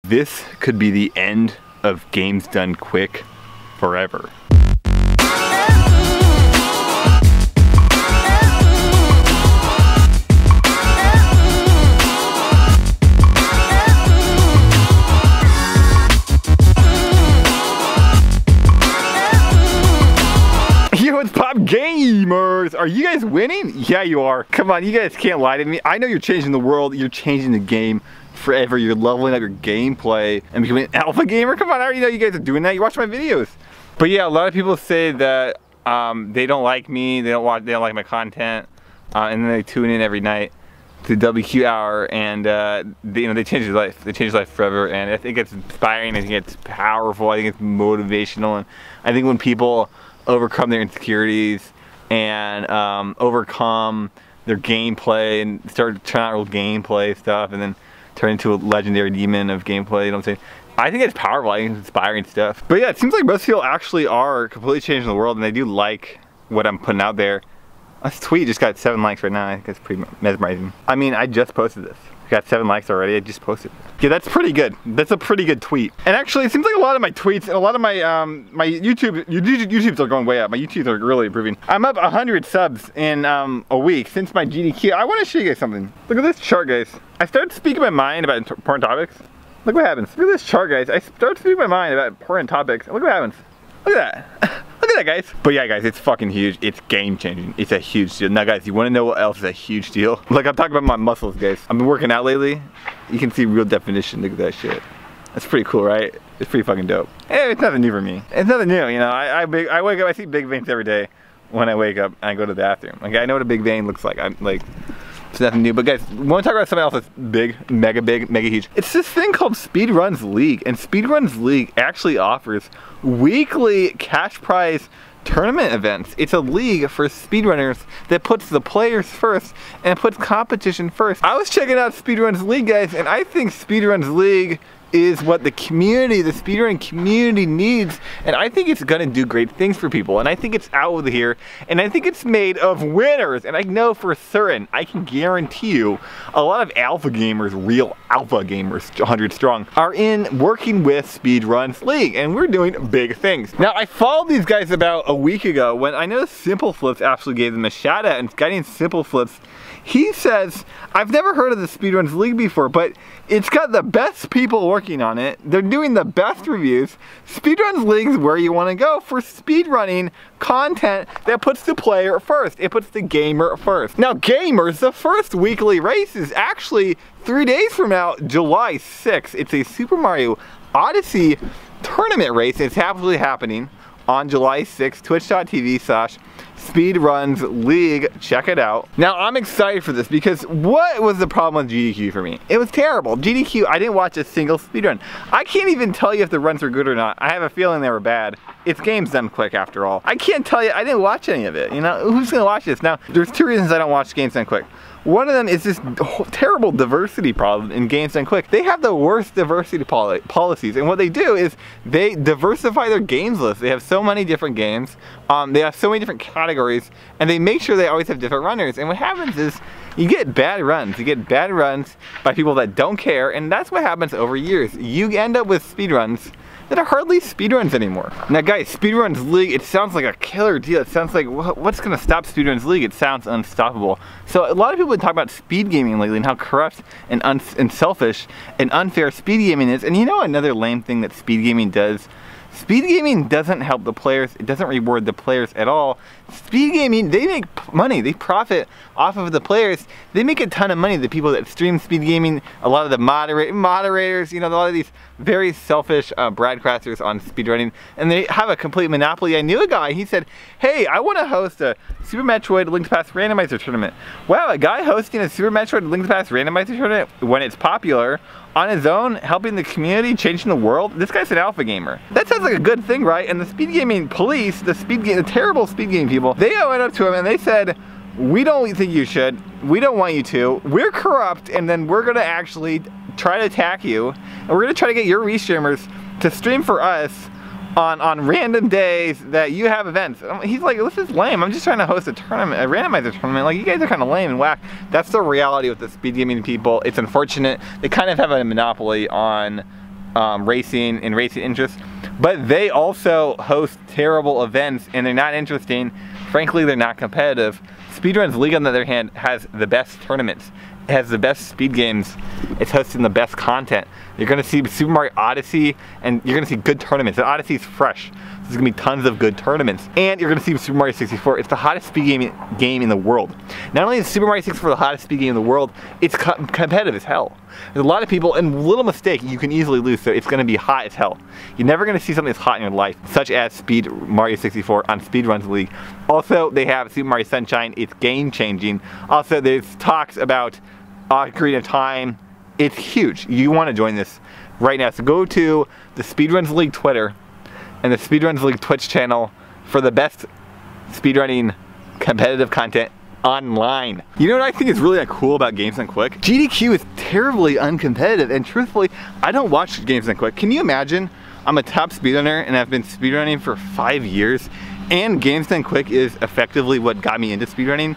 This could be the end of Games Done Quick forever. What's pop, gamers? Are you guys winning? Yeah, you are. Come on, you guys can't lie to me. I know you're changing the world. You're changing the game forever. You're leveling up your gameplay and becoming an alpha gamer. Come on, I already know you guys are doing that. You watch my videos. But yeah, a lot of people say that they don't like me. They don't like my content, and then they tune in every night to WQ hour, and they change your life. They change your life forever, and I think it's inspiring. I think it's powerful. I think it's motivational, and I think when people overcome their insecurities and overcome their gameplay and start trying out real gameplay stuff and then turn into a legendary demon of gameplay, you know what I'm saying? I think it's powerful. I think it's inspiring stuff. But yeah, it seems like most people actually are completely changing the world and they do like what I'm putting out there. This tweet just got 7 likes right now. I think that's pretty mesmerizing. I mean, I just posted this. Got 7 likes already. I just posted it. Yeah, that's pretty good. That's a pretty good tweet. And actually, it seems like a lot of my tweets and a lot of my my YouTubes are going way up. My YouTubes are really improving. I'm up 100 subs in a week since my GDQ. I want to show you guys something. Look at this chart, guys. I started speaking my mind about important topics. Look what happens. Look at this chart, guys. I started speaking my mind about important topics. Look what happens. Look at that. Look at that, guys. But yeah, guys, it's fucking huge. It's game changing. It's a huge deal. Now, guys, you want to know what else is a huge deal? Like, I'm talking about my muscles, guys. I've been working out lately. You can see real definition. Look at that shit. That's pretty cool, right? It's pretty fucking dope. Hey, it's nothing new for me. It's nothing new, you know. I wake up, I see big veins every day when I wake up and I go to the bathroom. Like, I know what a big vein looks like. I'm like, it's nothing new. But guys, want to talk about something else that's big, mega huge. It's this thing called Speedruns League, and Speedruns League actually offers weekly cash prize tournament events. It's a league for speedrunners that puts the players first and puts competition first. I was checking out Speedruns League, guys, and I think Speedruns League is what the community, the speedrunning community needs, and I think it's gonna do great things for people, and I think it's out here, and I think it's made of winners, and I know for certain, I can guarantee you, a lot of alpha gamers, real alpha gamers, 100 strong, are in working with Speedruns League, and we're doing big things. Now, I followed these guys about a week ago when I know Simple Flips actually gave them a shout out, and guy named Simple Flips, he says, I've never heard of the Speedruns League before, but it's got the best people working on it. They're doing the best reviews. Speedruns League is where you want to go for speedrunning content that puts the player first. It puts the gamer first. Now, gamers, the first weekly race is actually 3 days from now, July 6th. It's a Super Mario Odyssey tournament race. It's actually happening on July 6th, twitch.tv/Speedruns League. Check it out. Now, I'm excited for this because what was the problem with GDQ for me? It was terrible. GDQ, I didn't watch a single speedrun. I can't even tell you if the runs were good or not. I have a feeling they were bad. It's GamesDoneQuick after all. I can't tell you, I didn't watch any of it. You know, who's gonna watch this? Now, there's 2 reasons I don't watch GamesDoneQuick. One of them is this terrible diversity problem in GamesDoneQuick. They have the worst diversity policies, and what they do is they diversify their games list. They have so many different games, they have so many different categories, and they make sure they always have different runners. And what happens is you get bad runs. You get bad runs by people that don't care, and that's what happens over years. You end up with speedruns that are hardly speedruns anymore. Now guys, Speedruns League, it sounds like a killer deal. It sounds like, what's gonna stop Speedruns League? It sounds unstoppable. So a lot of people have been talking about speed gaming lately and how corrupt and selfish and unfair speed gaming is. And you know another lame thing that speed gaming does? Speed gaming doesn't help the players. It doesn't reward the players at all. Speed gaming, they make money. They profit off of the players. They make a ton of money. The people that stream speed gaming, a lot of the moderators, you know, a lot of these very selfish broadcasters on speedrunning, and they have a complete monopoly. I knew a guy, he said, hey, I want to host a Super Metroid Link to Past randomizer tournament. Wow, a guy hosting a Super Metroid Link to Past randomizer tournament when it's popular, on his own, helping the community, changing the world. This guy's an alpha gamer. That sounds like a good thing, right? And the speed gaming police, the terrible speed gaming people, they went up to him and they said, we don't think you should. We don't want you to. We're corrupt, and then we're gonna actually try to attack you, and we're gonna try to get your restreamers to stream for us on random days that you have events. He's like, this is lame. I'm just trying to host a tournament, a randomizer tournament. Like, you guys are kind of lame and whack. That's the reality with the speed gaming people. It's unfortunate. They kind of have a monopoly on racing and racing interests, but they also host terrible events and they're not interesting. Frankly, they're not competitive. Speedruns League, on the other hand, has the best tournaments. It has the best speed games. It's hosting the best content. You're gonna see Super Mario Odyssey, and you're gonna see good tournaments. The Odyssey's fresh. There's gonna be tons of good tournaments. And you're gonna see Super Mario 64. It's the hottest speed game in the world. Not only is Super Mario 64 the hottest speed game in the world, it's competitive as hell. There's a lot of people, and little mistake, you can easily lose, so it's gonna be hot as hell. You're never gonna see something that's hot in your life, such as Speed Mario 64 on Speedruns League. Also, they have Super Mario Sunshine. It's game changing. Also, there's talks about Ocarina of Time. It's huge. You wanna join this right now. So go to the Speedruns League Twitter and the Speedruns League Twitch channel for the best speedrunning competitive content online. You know what I think is really cool about GamesDoneQuick? GDQ is terribly uncompetitive, and truthfully, I don't watch GamesDoneQuick. Can you imagine? I'm a top speedrunner and I've been speedrunning for 5 years, and GamesDoneQuick is effectively what got me into speedrunning,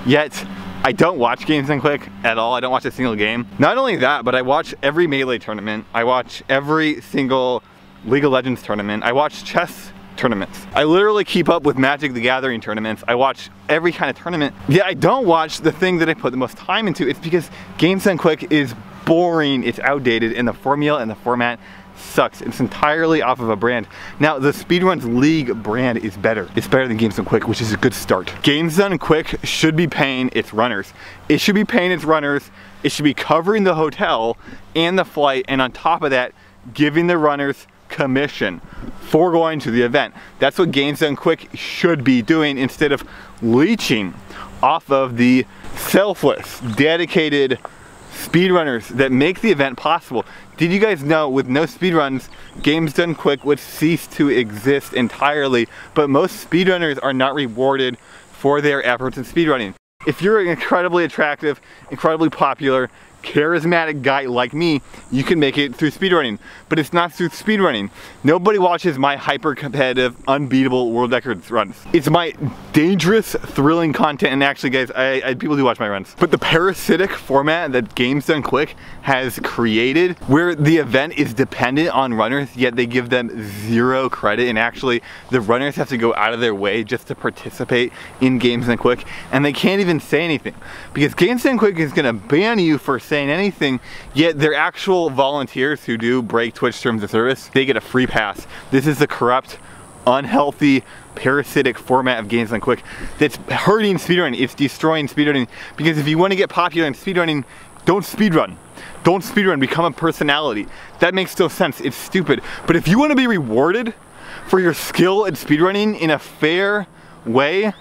yet I don't watch GamesDoneQuick at all. I don't watch a single game. Not only that, but I watch every Melee tournament. I watch every single League of Legends tournament. I watch chess tournaments. I literally keep up with Magic the Gathering tournaments. I watch every kind of tournament. Yeah, I don't watch the thing that I put the most time into. It's because GamesDoneQuick is boring, it's outdated, and the formula and the format sucks. It's entirely off of a brand. Now, the Speedruns League brand is better. It's better than GamesDoneQuick, which is a good start. GamesDoneQuick should be paying its runners. It should be paying its runners. It should be covering the hotel and the flight, and on top of that, giving the runners commission for going to the event. That's what GamesDoneQuick should be doing, instead of leeching off of the selfless, dedicated speedrunners that make the event possible. Did you guys know with no speedruns, GamesDoneQuick would cease to exist entirely, but most speedrunners are not rewarded for their efforts in speedrunning. If you're an incredibly attractive, incredibly popular, charismatic guy like me, you can make it through speedrunning, but it's not through speedrunning. Nobody watches my hyper competitive, unbeatable world records runs. It's my dangerous, thrilling content, and actually guys, people do watch my runs. But the parasitic format that GamesDoneQuick has created, where the event is dependent on runners, yet they give them zero credit, and actually the runners have to go out of their way just to participate in GamesDoneQuick, and they can't even say anything, because GamesDoneQuick is gonna ban you for saying anything, yet they're actual volunteers who do break Twitch terms of service. They get a free pass. This is the corrupt, unhealthy, parasitic format of GamesDoneQuick that's hurting speedrunning. It's destroying speedrunning, because if you want to get popular in speedrunning, don't speedrun. Don't speedrun, become a personality. That makes no sense, it's stupid. But if you want to be rewarded for your skill at speedrunning in a fair way,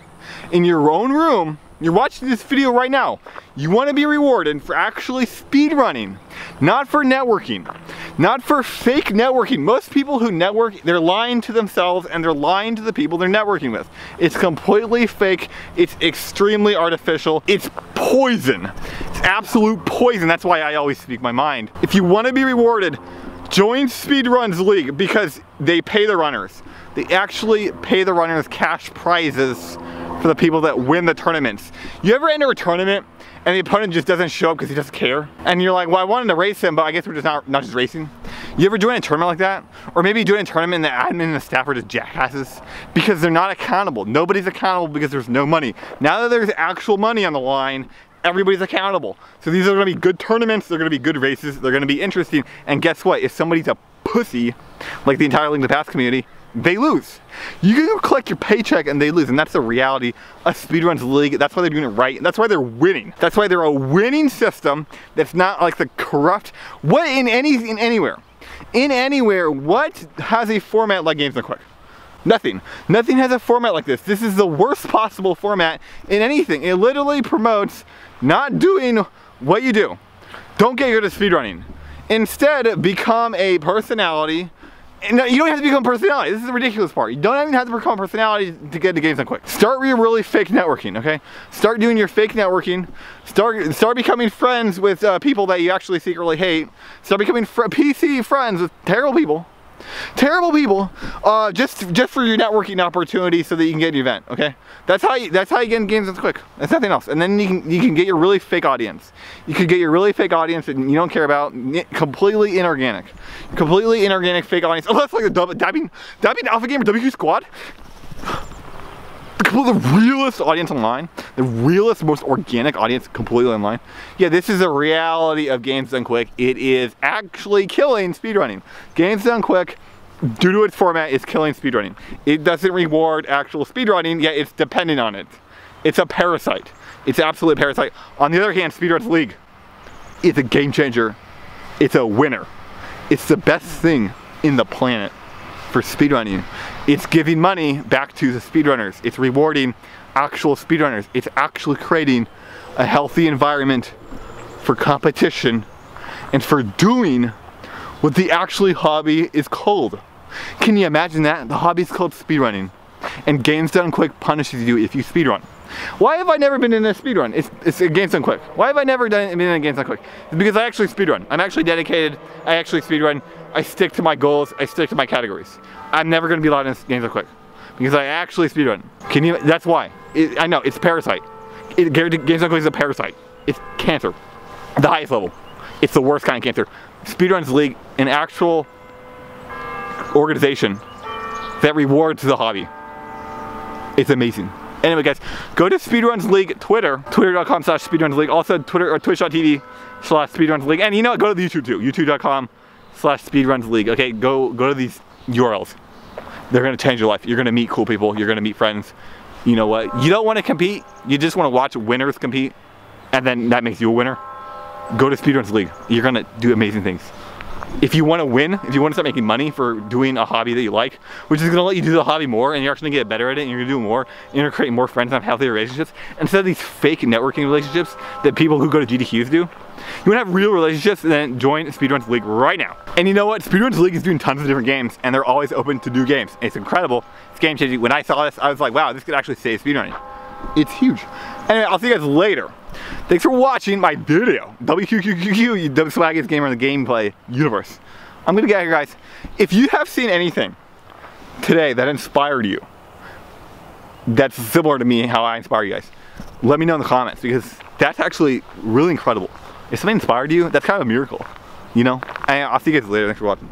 in your own room, you're watching this video right now, you want to be rewarded for actually speedrunning, not for networking, not for fake networking. Most people who network, they're lying to themselves and they're lying to the people they're networking with. It's completely fake, it's extremely artificial, it's poison. It's absolute poison. That's why I always speak my mind. If you want to be rewarded, join Speedruns League, because they pay the runners. They actually pay the runners cash prizes for the people that win the tournaments. You ever enter a tournament and the opponent just doesn't show up because he doesn't care? And you're like, well, I wanted to race him, but I guess we're just not just racing. You ever join a tournament like that? Or maybe join a tournament and the admin and the staff are just jackasses? Because they're not accountable. Nobody's accountable because there's no money. Now that there's actual money on the line, everybody's accountable. So these are gonna be good tournaments, they're gonna be good races, they're gonna be interesting, and guess what? If somebody's a pussy, like the entire Link to the Past community, they lose. You can go collect your paycheck and they lose, and that's the reality of Speedruns League. That's why they're doing it right. That's why they're winning. That's why they're a winning system that's not like the corrupt, what anywhere, what has a format like GamesDoneQuick? Nothing. Nothing has a format like this. This is the worst possible format in anything. It literally promotes not doing what you do. Don't get good at speedrunning. Instead, become a personality. No, you don't have to become a personality. This is the ridiculous part. You don't even have to become a personality to get into GamesDoneQuick. Start your really fake networking, okay? Start doing your fake networking. Start becoming friends with people that you actually secretly hate. Start becoming PC friends with terrible people. Terrible people, just for your networking opportunity so that you can get an event, okay? That's how you get in GamesDoneQuick. That's nothing else. And then you can get your really fake audience. You could get your really fake audience that you don't care about, completely inorganic. Completely inorganic fake audience. Oh, that's like the dabbing alpha gamer WQ squad. The realest audience online, the realest, most organic audience completely online. Yeah, this is a reality of GamesDoneQuick. It is actually killing speedrunning. GamesDoneQuick, due to its format, is killing speedrunning. It doesn't reward actual speedrunning, yet it's dependent on it. It's a parasite. It's absolute parasite. On the other hand, Speedruns League, it's a game changer. It's a winner. It's the best thing in the planet for speedrunning. It's giving money back to the speedrunners. It's rewarding actual speedrunners. It's actually creating a healthy environment for competition and for doing what the actually hobby is called. Can you imagine that? The hobby is called speedrunning, and GamesDoneQuick punishes you if you speedrun. Why have I never been in a speedrun? It's a GamesDoneQuick. Why have I never been in a GamesDoneQuick? It's because I actually speedrun. I'm actually dedicated. I actually speedrun. I stick to my goals. I stick to my categories. I'm never going to be allowed in GamesDoneQuick because I actually speedrun. Can you? That's why. I know it's a parasite. GamesDoneQuick is a parasite. It's cancer, the highest level. It's the worst kind of cancer. Speedruns League, an actual organization that rewards the hobby. It's amazing. Anyway, guys, go to Speedruns League Twitter, twitter.com/Speedruns League, also Twitter or twitch.tv/Speedruns League, and you know what, go to the YouTube too, youtube.com/Speedruns League. Okay, go to these URLs. They're gonna change your life. You're gonna meet cool people. You're gonna meet friends. You know what? You don't want to compete. You just want to watch winners compete, and then that makes you a winner. Go to Speedruns League. You're gonna do amazing things. If you want to win, if you want to start making money for doing a hobby that you like, which is going to let you do the hobby more, and you're actually going to get better at it, and you're going to do more, and you're going to create more friends and have healthier relationships, instead of these fake networking relationships that people who go to GDQs do, you want to have real relationships, then join Speedruns League right now. And you know what? Speedruns League is doing tons of different games, and they're always open to new games. It's incredible. It's game changing. When I saw this, I was like, wow, this could actually save speedrunning. It's huge. Anyway, I'll see you guys later. Thanks for watching my video. WQQQ, the swaggiest gamer in the gameplay universe. I'm gonna get out here, guys. If you have seen anything today that inspired you, that's similar to me, how I inspire you guys, let me know in the comments, because that's actually really incredible. If something inspired you, that's kind of a miracle, you know? And I'll see you guys later. Thanks for watching.